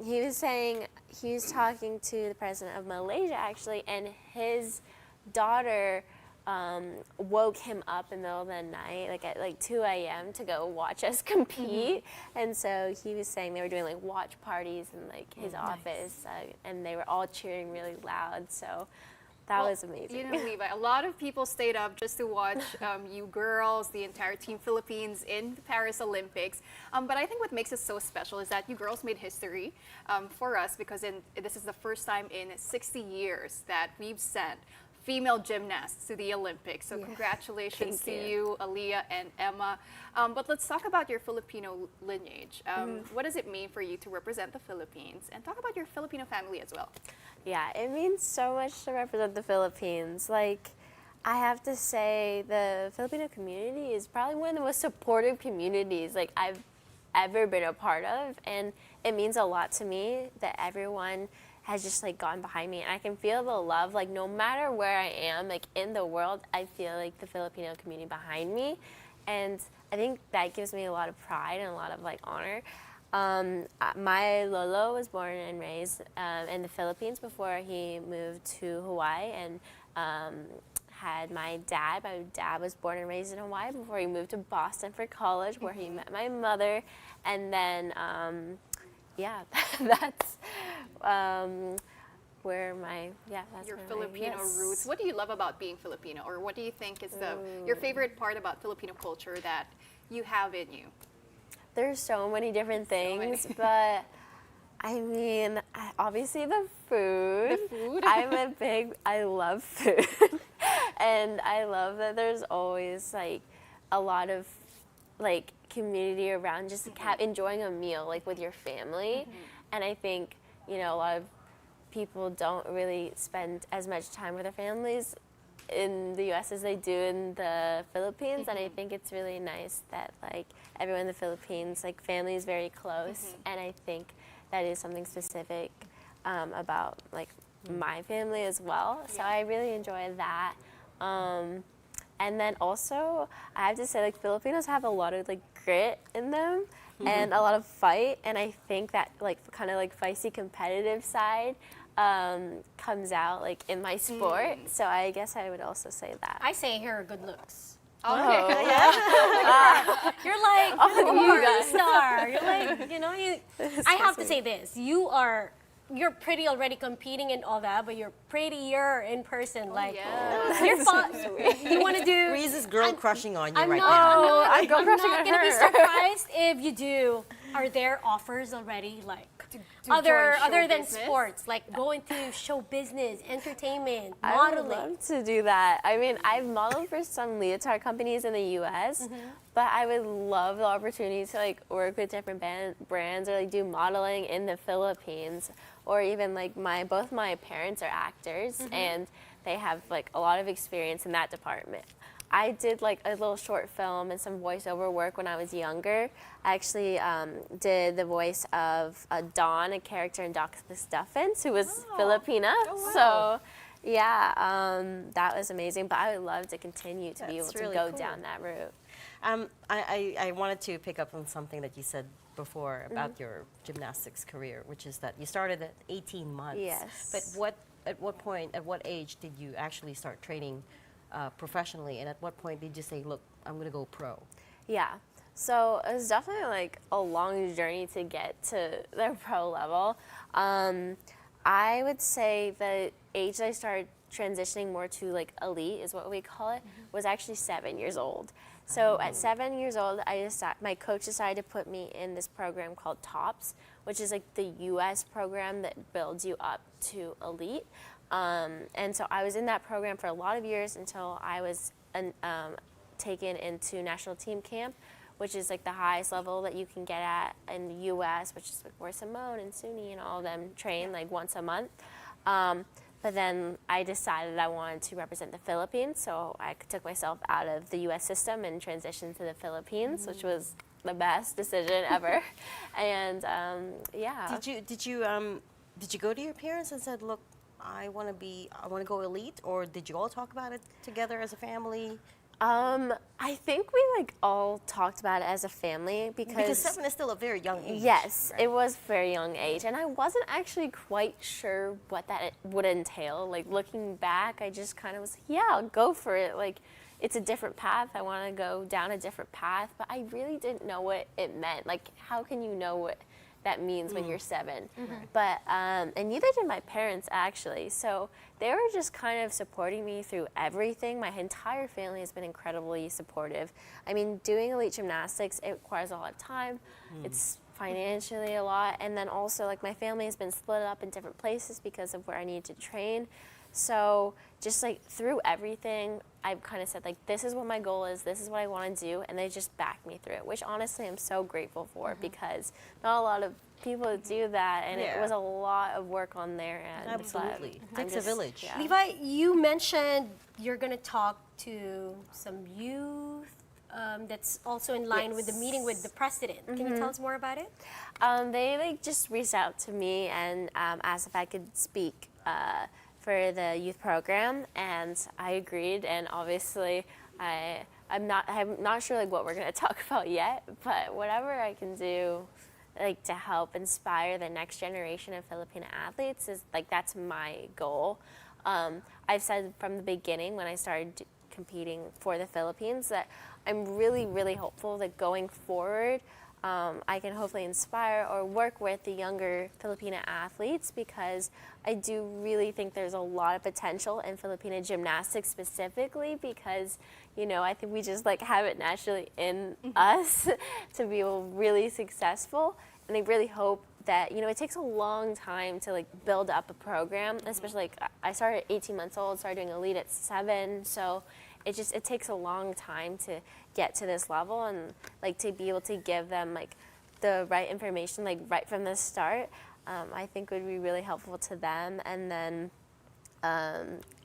He was saying, he was talking to the president of Malaysia actually, and his daughter woke him up in the middle of the night, like at like 2 a.m. to go watch us compete. And so he was saying they were doing like watch parties in like his office, and they were all cheering really loud. So that was amazing. You know, Levi, a lot of people stayed up just to watch you girls, the entire Team Philippines in the Paris Olympics. But I think what makes it so special is that you girls made history for us, because this is the first time in 60 years that we've sent female gymnasts to the Olympics. So congratulations to you, Aaliyah and Emma. But let's talk about your Filipino lineage. What does it mean for you to represent the Philippines? And talk about your Filipino family as well. Yeah, it means so much to represent the Philippines. Like, I have to say the Filipino community is probably one of the most supportive communities like I've ever been a part of, and it means a lot to me that everyone has just like gone behind me, and I can feel the love, like no matter where I am, like in the world, I feel like the Filipino community behind me, and I think that gives me a lot of pride and a lot of like honor. My lolo was born and raised in the Philippines before he moved to Hawaii, and had my dad. My dad was born and raised in Hawaii before he moved to Boston for college, where he met my mother, and then yeah, that's where that's your where Filipino roots. What do you love about being Filipino, or what do you think is your favorite part about Filipino culture that you have in you? There's so many different things, but I mean, obviously the food. The food? I love food. And I love that there's always like a lot of like community around just enjoying a meal like with your family. And I think, you know, a lot of people don't really spend as much time with their families in the US as they do in the Philippines, and I think it's really nice that like everyone in the Philippines, like family is very close, and I think that is something specific about like my family as well. So I really enjoy that. And then also I have to say, like, Filipinos have a lot of like grit in them and a lot of fight, and I think that like kind of like feisty competitive side comes out like in my sport. So I guess I would also say that. I say here are good looks. Oh, You're like you porn guys. star. You're like, you know, I have to say this. You're pretty already competing and all that, but you're prettier in person. You're fun. You want to do? Reese's girl crushing on you I'm right not, now. I'm not gonna be surprised if you do. Are there offers already, like other than business? sports, like going to show business, entertainment, I would modeling? love to do that. I mean, I've modeled for some leotard companies in the U.S., but I would love the opportunity to like work with different brands or like do modeling in the Philippines, or even like both my parents are actors and they have like a lot of experience in that department. I did like a little short film and some voiceover work when I was younger. I actually did the voice of Dawn, a character in Doc the Stuffins, who was Filipina. So Yeah, that was amazing. But I would love to continue to be able That's to really go cool. down that route. I wanted to pick up on something that you said before about your gymnastics career, which is that you started at 18 months. Yes. But at what point, at what age did you actually start training professionally? And at what point did you say, look, I'm going to go pro? Yeah. So it was definitely like a long journey to get to the pro level. I would say the age that I started transitioning more to like elite is what we call it, was actually 7 years old. So at 7 years old, my coach decided to put me in this program called TOPS, which is like the U.S. program that builds you up to elite. And so I was in that program for a lot of years until I was taken into national team camp, which is like the highest level that you can get at in the U.S., which is like where Simone and Suni and all of them train like once a month. But then I decided I wanted to represent the Philippines, so I took myself out of the U.S. system and transitioned to the Philippines, which was the best decision ever. And yeah. Did you go to your parents and said, look, I want to go elite, or did you all talk about it together as a family? I think we like all talked about it as a family Because 7 is still a very young age. Yes, right? it was a very young age, and I wasn't actually quite sure what that would entail. Like looking back, I just kind of was, yeah, I'll go for it. Like it's a different path. I want to go down a different path, but I really didn't know what it meant. Like how can you know what that means when you're 7? But and neither did my parents actually. So they were just kind of supporting me through everything. My entire family has been incredibly supportive. I mean, doing elite gymnastics, it requires a lot of time. It's financially a lot, and then also like my family has been split up in different places because of where I need to train. So just like through everything, I've kind of said like, this is what my goal is, this is what I want to do, and they just backed me through it, which honestly I'm so grateful for because not a lot of people do that, and it was a lot of work on their end. Absolutely. But Takes a village. Yeah. Levi, you mentioned you're going to talk to some youth that's also in line with the meeting with the president. Can you tell us more about it? They like just reached out to me and asked if I could speak for the youth program, and I agreed. And obviously, I'm not sure like what we're gonna talk about yet, but whatever I can do, like to help inspire the next generation of Filipino athletes is like that's my goal. I've said from the beginning when I started competing for the Philippines that I'm really, really hopeful that going forward, I can hopefully inspire or work with the younger Filipino athletes because I do really think there's a lot of potential in Filipino gymnastics specifically because, you know, I think we just like have it naturally in us to be really successful. And I really hope that, you know, it takes a long time to like build up a program, especially like I started at 18 months old, started doing elite at 7. So it takes a long time to get to this level and like to be able to give them like the right information like right from the start, I think would be really helpful to them. And then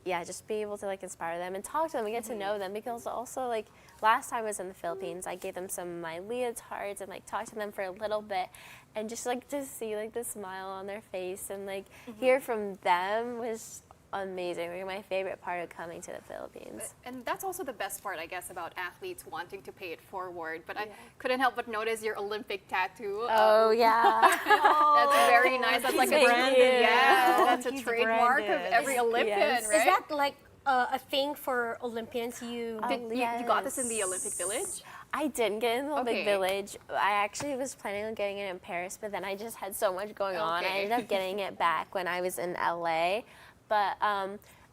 yeah, just be able to like inspire them and talk to them and get to know them because also like last time I was in the Philippines, I gave them some of my leotards and like talked to them for a little bit and just like to see like the smile on their face and like hear from them was amazing. Like my favorite part of coming to the Philippines. And that's also the best part, I guess, about athletes wanting to pay it forward. But I couldn't help but notice your Olympic tattoo. Oh, yeah. That's very nice. That's like a branded. Yeah, that's a He's trademark of branded. every Olympian, Yes. right? Is that like a thing for Olympians? you got this in the Olympic Village? I didn't get in the Olympic Okay. Village. I actually was planning on getting it in Paris, but then I just had so much going on. I Okay. ended up getting it back when I was in LA. But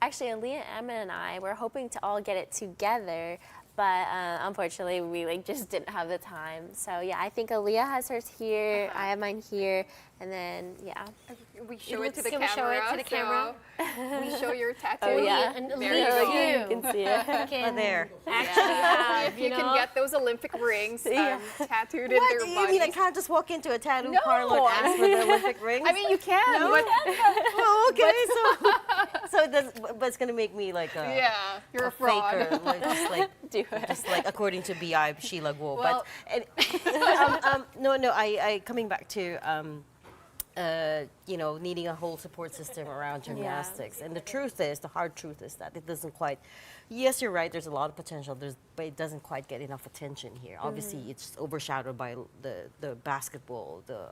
actually, Aaliyah, Emma, and I were hoping to all get it together, but unfortunately, we like just didn't have the time. So yeah, I think Aaliyah has hers here. I have mine here, and then yeah. We show it to the Can we camera. show it to the camera? So we show your tattoo. Oh yeah, And There you Aaliyah, go. you can see it. can there. actually have, If you can get those Olympic rings Yeah. Tattooed in What? their You bodies. mean I can't just walk into a tattoo No. parlor and ask for the Olympic rings? I mean, you can, but oh, okay. But it's gonna make me like a yeah, you're a fraud. faker, like, Do it. just like according to BI Sheila Guo. Well- But no, I coming back to needing a whole support system around gymnastics. And the truth is, the hard truth is that it doesn't quite, yes, you're right, there's a lot of potential, but it doesn't quite get enough attention here. Obviously, it's overshadowed by the basketball, the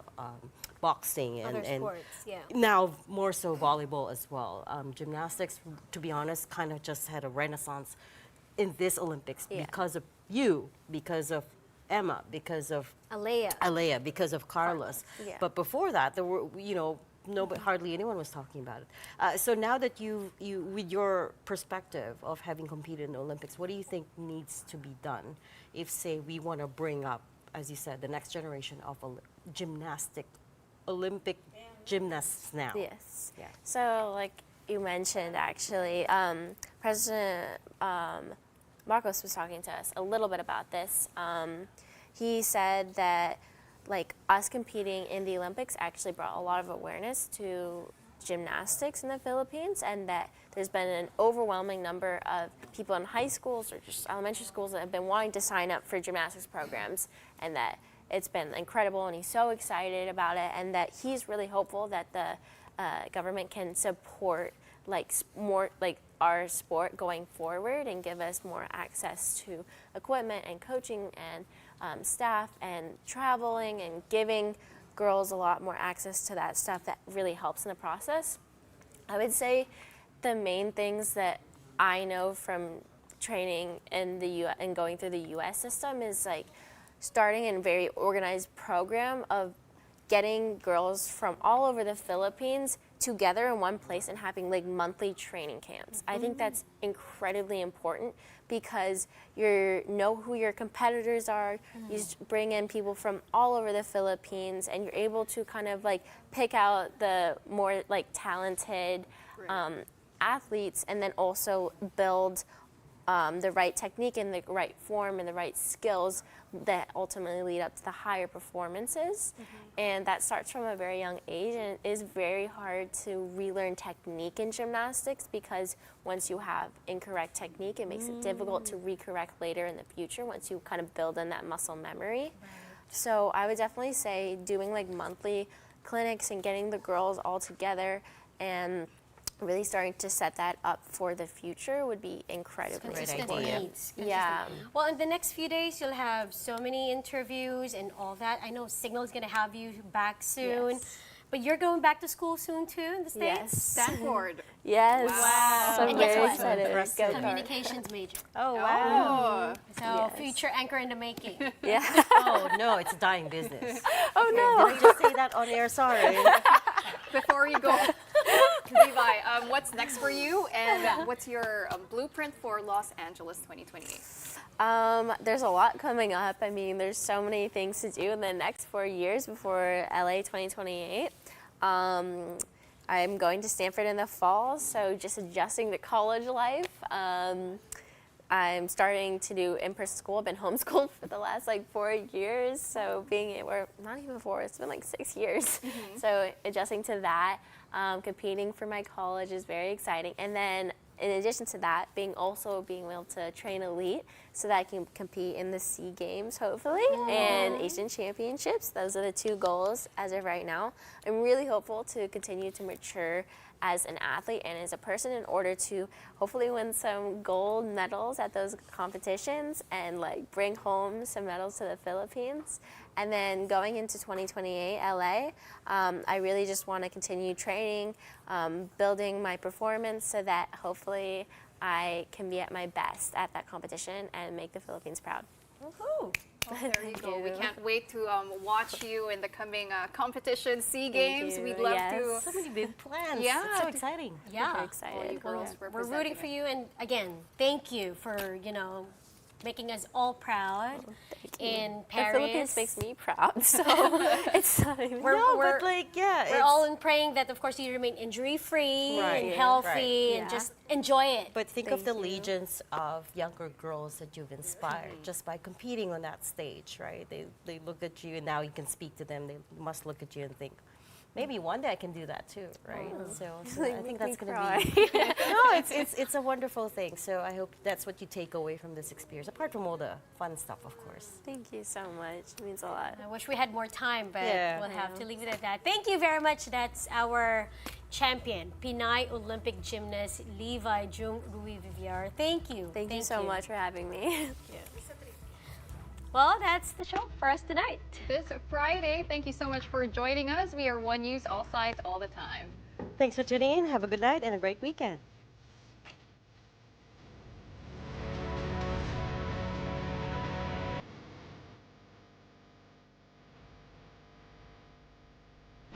boxing, Other and sports, yeah. now more so volleyball as well. Gymnastics, to be honest, kind of just had a renaissance in this Olympics because of you, because of Emma, because of Alea, because of Carlos. Yeah. But before that, there were, hardly anyone was talking about it. So now that you, with your perspective of having competed in the Olympics, what do you think needs to be done if, say, we want to bring up, as you said, the next generation of Olympic gymnasts now? Yes. Yeah. So, like you mentioned, actually, President Marcos was talking to us a little bit about this. He said that, like, us competing in the Olympics actually brought a lot of awareness to gymnastics in the Philippines, and that there's been an overwhelming number of people in high schools or just elementary schools that have been wanting to sign up for gymnastics programs, and that it's been incredible, and he's so excited about it, and that he's really hopeful that the government can support more our sport going forward and give us more access to equipment and coaching and staff and traveling and giving girls a lot more access to that stuff that really helps in the process. I would say the main things that I know from training in the U.S. and going through the U.S. system is like starting a very organized program of getting girls from all over the Philippines together in one place and having like monthly training camps. I think that's incredibly important because you know who your competitors are. You just bring in people from all over the Philippines, and you're able to kind of like pick out the more like talented athletes, and then also build the right technique and the right form and the right skills that ultimately lead up to the higher performances. And that starts from a very young age, and it is very hard to relearn technique in gymnastics because once you have incorrect technique, it makes it difficult to recorrect later in the future once you kind of build in that muscle memory. So I would definitely say doing like monthly clinics and getting the girls all together and really starting to set that up for the future would be incredibly important. Yeah. Well, in the next few days, you'll have so many interviews and all that. I know Signal's going to have you back soon. Yes. But you're going back to school soon too in the States? Yes. Stanford. Yes. Wow. So And very guess what? excited. Go Communications major. Oh, wow. So Yes. future anchor in the making. Yeah. Oh, no, it's a dying business. Oh, no. Did I just say that on air? Sorry. Before you go, Levi, what's next for you, and what's your blueprint for Los Angeles 2028? There's a lot coming up. I mean, there's so many things to do in the next 4 years before LA 2028. I'm going to Stanford in the fall, so just adjusting to college life. I'm starting to do in-person school. I've been homeschooled for the last 4 years, so or not even 4, it's been 6 years. So adjusting to that, competing for my college is very exciting. And then in addition to that, being able to train elite so that I can compete in the SEA Games, hopefully, and Asian Championships. Those are the 2 goals as of right now. I'm really hopeful to continue to mature as an athlete and as a person in order to hopefully win some gold medals at those competitions and bring home some medals to the Philippines. And then going into 2028 LA, I really just want to continue training, building my performance so that hopefully I can be at my best at that competition and make the Philippines proud. Woohoo! Well, there you go. We can't wait to watch you in the coming competition, SEA Games. you. We'd love Yes. to. So many big plans. Yeah. It's so exciting. Yeah. Very excited. You girls We're representing rooting for it. you, and again, thank you for making us all proud in Paris. The Philippines makes me proud, so it's not even. We're it's all in praying that, of course, you remain injury-free Right, and healthy right. and Yeah. just enjoy it. But think of the legions of younger girls that you've inspired just by competing on that stage, right? They look at you, and now you can speak to them. They must look at you and think, Maybe one day I can do that too, right? So Like, I think make that's me going to cry. be no, it's a wonderful thing. So I hope that's what you take away from this experience, apart from all the fun stuff, of course. Thank you so much. It means a lot. I wish we had more time, but Yeah. we'll have to leave it at that. Thank you very much. That's our champion, Pinay Olympic gymnast Levi Jung Rui Vivier. Thank you. Thank you so much for having me. Well, that's the show for us tonight. This Friday, thank you so much for joining us. We are One News, all sides, all the time. Thanks for tuning in. Have a good night and a great weekend.